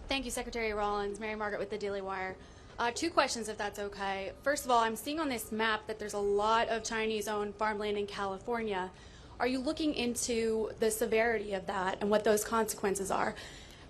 Thank you, Secretary Rollins. Mary Margaret with the Daily Wire. Two questions, if that's okay. First of all, I'm seeing on this map that there's a lot of Chinese-owned farmland in California. Are you looking into the severity of that and what those consequences are?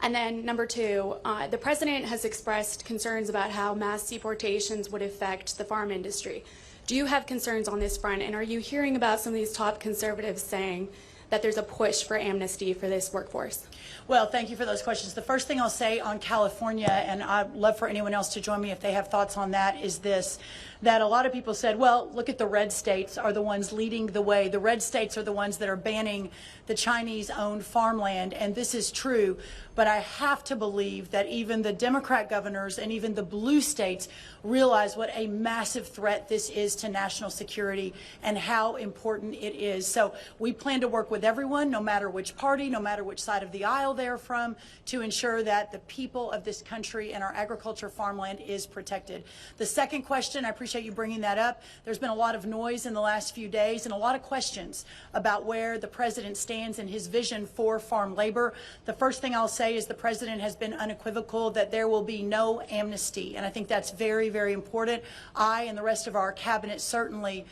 And then number two, the president has expressed concerns about how mass deportations would affect the farm industry. Do you have concerns on this front, and are you hearing about some of these top conservatives saying that there's a push for amnesty for this workforce? Well, thank you for those questions. The first thing I'll say on California, and I'd love for anyone else to join me if they have thoughts on that, is this, that a lot of people said, well, look at the red states are the ones leading the way. The red states are the ones that are banning the Chinese-owned farmland, and this is true. But I have to believe that even the Democrat governors and even the blue states realize what a massive threat this is to national security and how important it is. So we plan to work with everyone, no matter which party, no matter which side of the aisle they're from, to ensure that the people of this country and our agriculture farmland is protected. The second question, I appreciate you bringing that up. There's been a lot of noise in the last few days and a lot of questions about where the president stands in his vision for farm labor. The first thing I'll say is the president has been unequivocal that there will be no amnesty, and I think that's very, very important. I and the rest of our cabinet certainly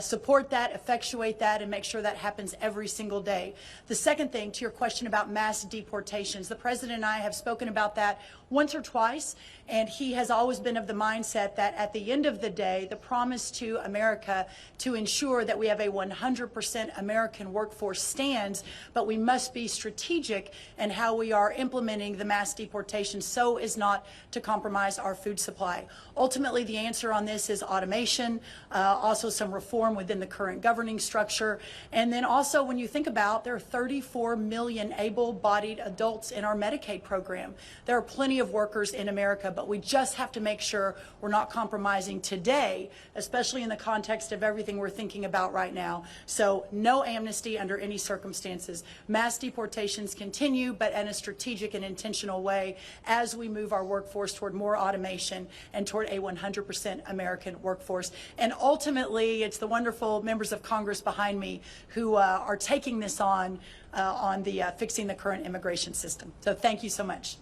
support that, effectuate that, and make sure that happens every single day. The second thing, to your question about mass deportations, the president and I have spoken about that once or twice, and he has always been of the mindset that at the end of the day, the promise to America to ensure that we have a 100% American workforce stands, but we must be strategic in how we are implementing the mass deportation so as not to compromise our food supply. Ultimately, the answer on this is automation, also some reform within the current governing structure, and then also when you think about there are 34 million able-bodied adults in our Medicaid program. There are plenty of workers in America, but we just have to make sure we're not compromising today, especially in the context of everything we're thinking about right now. So no amnesty under any circumstances. Mass deportations continue, but in a strategic and intentional way as we move our workforce toward more automation and toward a 100% American workforce. And ultimately, it's the wonderful members of Congress behind me who are taking this on the fixing the current immigration system. So thank you so much.